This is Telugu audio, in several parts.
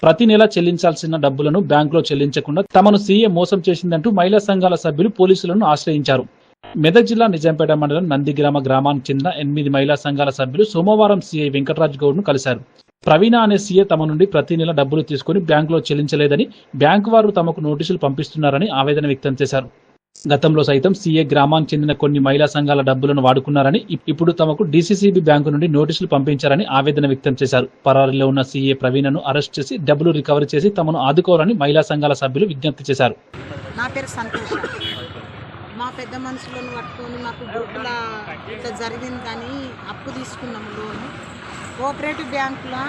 ప్రతి నెల చెల్లించాల్సిన డబ్బులను బ్యాంకులో చెల్లించకుండా తమను సీఏ మోసం చేసిందంటూ మహిళా సంఘాల సభ్యులు పోలీసులను ఆశ్రయించారు. మెదక్ జిల్లా నిజాంపేట మండలం నందిగ్రామ గ్రామానికి చెందిన 8 మహిళా సంఘాల సభ్యులు సోమవారం సీఐ వెంకటరాజ్ గౌడ్ ను కలిశారు. ప్రవీణ అనే సీఏ తమ నుండి ప్రతి నెల డబ్బులు తీసుకుని బ్యాంకులో చెల్లించలేదని, బ్యాంకు వారు తమకు నోటీసులు పంపిస్తున్నారని ఆవేదన వ్యక్తం చేశారు. గతంలో సైతం సీఏ గ్రామానికి చెందిన కొన్ని మహిళా సంఘాల డబ్బులను వాడుకున్నారని, ఇప్పుడు తమకు డీసీసీబీ బ్యాంకు నుండి నోటీసులు పంపించారని ఆవేదన వ్యక్తం చేశారు. పరారీలో ఉన్న సీఏ ప్రవీణను అరెస్ట్ చేసి డబ్బులు రికవరీ చేసి తమను ఆదుకోవాలని మహిళా సంఘాల సభ్యులు విజ్ఞప్తి చేశారు. నా పేరు సంతోష్. మా పెద్ద మనుషులను పట్టుకొని మాకు గ్రూపుల ఇట్లా జరిగిందని అప్పు తీసుకున్నాము లోను. కోఆపరేటివ్ బ్యాంకులో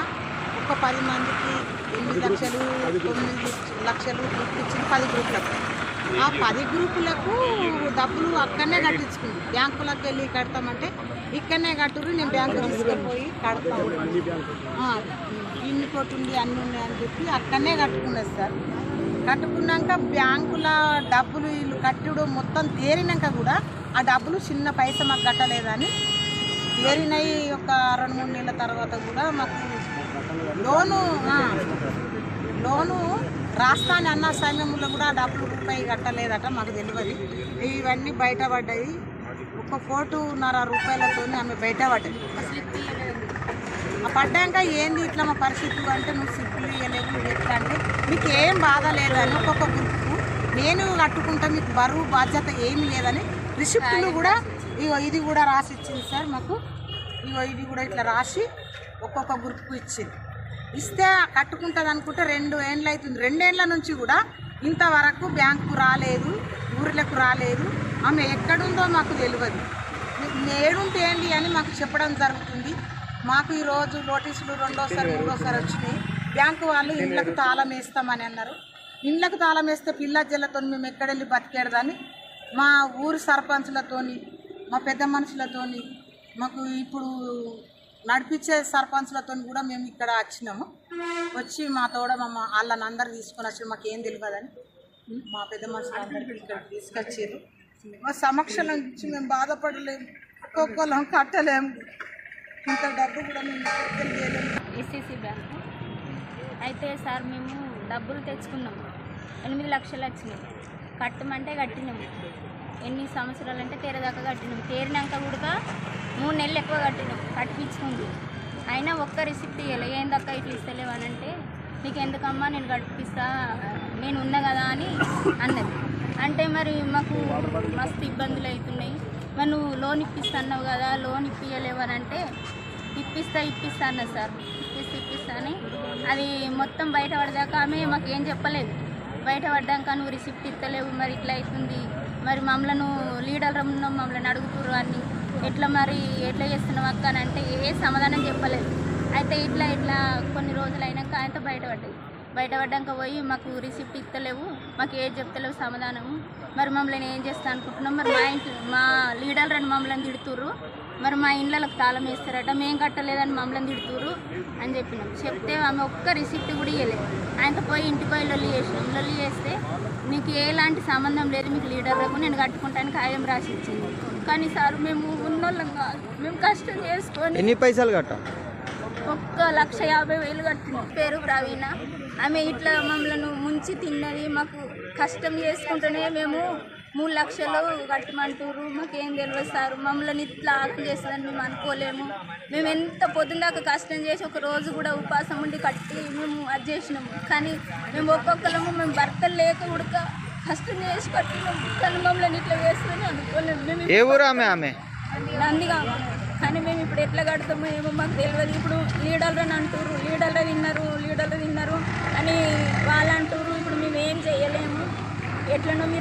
ఒక 10 మందికి 8 లక్షలు 9 లక్షలు ఇచ్చింది 10 గ్రూపులకు. ఆ 10 గ్రూపులకు డబ్బులు అక్కడనే కట్టించుకుంది. బ్యాంకులకు వెళ్ళి కడతామంటే ఇక్కడనే కట్టురు, నేను బ్యాంకు తీసుకుపోయి కడతాను, ఇన్ని కొట్టుండి అన్నీ ఉన్నాయని చెప్పి అక్కడనే కట్టుకున్నది సార్. కట్టుకున్నాక బ్యాంకుల డబ్బులు వీళ్ళు కట్టుడు మొత్తం తేరినాక కూడా ఆ డబ్బులు చిన్న పైసా మాకు కట్టలేదని తేరినాయి. ఒక 2-3 నెలల తర్వాత కూడా మాకు లోను రాస్తాను అన్న సమయంలో కూడా ఆ డబ్బులు రూపాయి కట్టలేదట, మాకు తెలియదు. ఇవన్నీ బయటపడ్డాయి. 1,50,00,000 రూపాయలతో ఆమె బయటపడ్డది. పడ్డాక ఏంది ఇట్లా మా పరిస్థితులు అంటే, నువ్వు సిప్పులు ఇవ్వలేవు ఎట్లా అంటే, మీకు ఏం బాధ లేదని ఒక్కొక్క గ్రూపు నేను కట్టుకుంటా, మీకు బరువు బాధ్యత ఏమీ లేదని రిసిప్టులు కూడా ఇది కూడా రాసి ఇచ్చింది సార్ మాకు. ఇది కూడా ఇట్లా రాసి ఒక్కొక్క గ్రూప్కు ఇచ్చింది. ఇస్తే కట్టుకుంటుంది అనుకుంటే 2 ఏళ్ళు అవుతుంది. 2 ఏళ్ల నుంచి కూడా ఇంతవరకు బ్యాంకు రాలేదు, ఊర్లకు రాలేదు. ఆమె ఎక్కడుందో మాకు తెలియదు. ఏడుంటే ఏంటి అని మాకు చెప్పడం జరుగుతుంది. మాకు ఈరోజు నోటీసులు 2వ-3వ వచ్చినాయి. బ్యాంకు వాళ్ళు ఇళ్ళకు తాళం వేస్తామని అన్నారు. ఇళ్ళకు తాళం వేస్తే పిల్లజల్లతో మేము ఎక్కడెళ్ళి బతికేడదని మా ఊరి సర్పంచులతోని, మా పెద్ద మనుషులతోని, మాకు ఇప్పుడు నడిపించే సర్పంచులతో కూడా మేము ఇక్కడ వచ్చినాము. వచ్చి మా తోడ వాళ్ళని అందరు తీసుకొని వచ్చి మాకు ఏం తెలియదని మా పెద్ద మనుషులందరికీ ఇక్కడ తీసుకొచ్చారు. మా సమక్షంలో నుంచి మేము బాధపడలేము, ఒక్కొక్కరం కట్టలేము, ఇంత డబ్బు కూడా మేము చేయలేము. ఎస్సీసీ బ్యాంకు అయితే సార్ మేము డబ్బులు తెచ్చుకున్నాము. 8 లక్షలు వచ్చినాయి. కట్టమంటే కట్టినాము. ఎన్ని సంవత్సరాలు అంటే తేరేదాకా కట్టినాము. తేరినాక కూడా 3 నెలలు ఎక్కువ కట్టినాము. కట్టించుకుంది అయినా ఒక్క రిసిప్ట్ ఇవ్వలే. ఏందక్క ఇట్లా ఇస్తలేవు అని అంటే, నీకు ఎందుకమ్మా నేను కట్టిస్తా, నేను ఉన్నా కదా అని అన్నది. అంటే మరి మాకు మస్తు ఇబ్బందులు అవుతున్నాయి. మరి నువ్వు లోన్ ఇప్పిస్తున్నావు కదా, లోన్ ఇప్పియలేవు అని అంటే, ఇప్పిస్తా అన్నది సార్. ఇప్పిస్తా అని అది మొత్తం బయటపడదాకా ఆమె మాకు ఏం చెప్పలేదు. బయటపడ్డాక నువ్వు రిసిప్ట్ ఇస్తలేవు, మరి ఇట్లా అవుతుంది, మరి మమ్మల్ని లీడర్ ఉన్నాం, మమ్మల్ని అడుగుతుర్రు అని, ఎట్లా చేస్తున్నావు అక్క అని అంటే ఏ సమాధానం చెప్పలేదు. అయితే ఇట్లా కొన్ని రోజులు అయినాక ఆయనతో బయటపడ్డాక పోయి మాకు రిసిప్ట్ ఇస్తలేవు, మాకు ఏది చెప్తలేవు సమాధానము, మరి మమ్మల్ని ఏం చేస్తా అనుకుంటున్నాం, మరి మా లీడర్ అని మమ్మల్ని తిడుతుర్రు, మరి మా ఇళ్ళకి తాళం వేస్తారట, మేము కట్టలేదని మమ్మల్ని తిడుతుర్రు అని చెప్పినాం. చెప్తే ఆమె ఒక్క రిసిప్ట్ కూడా ఇవ్వలేదు. ఆయనతో పోయి ఇంటికి పోయి లొల్లి చేస్తే, నీకు ఎలాంటి సంబంధం లేదు, మీకు లీడర్లకు నేను కట్టుకుంటానికి కాయం రాసి ఇచ్చింది. కానీ సార్ మేము ఉన్నోళ్ళం కాదు, మేము కష్టం చేసుకొని ఎన్ని పైసలు కట్టాం? 1,50,000 కట్టింది. పేరు ప్రవీణ. ఆమె ఇట్లా మమ్మల్ని ముంచి తిన్నది. మాకు కష్టం చేసుకుంటూనే మేము 3 లక్షలు కట్టమంటారు, మాకేం తెలియదు సార్. మమ్మల్ని ఇట్లా ఆకలి చేస్తుందని మేము అనుకోలేము. మేము ఎంత పొద్దున్నాక కష్టం చేసి ఒక రోజు కూడా ఉపాసం ఉండి కట్టి మేము అది చేసినాము. కానీ మేము ఒక్కొక్కరము మేము భర్తలు లేక ఉడక కష్టం చేసి కట్టినాము. కానీ మమ్మల్ని ఇట్లా వేస్తుందని అనుకోలేము. మేము ఏ ఊరు ఆమె? నందిగా. కానీ మేము ఇప్పుడు ఎట్లా కడతామో ఏమో మాకు తెలియదు. ఇప్పుడు లీడర్లు అని అంటారు, లీడర్లు విన్నారు అని వాళ్ళు అంటారు. ఇప్పుడు మేము ఏం చేయలేము. ఎట్లనో మీరు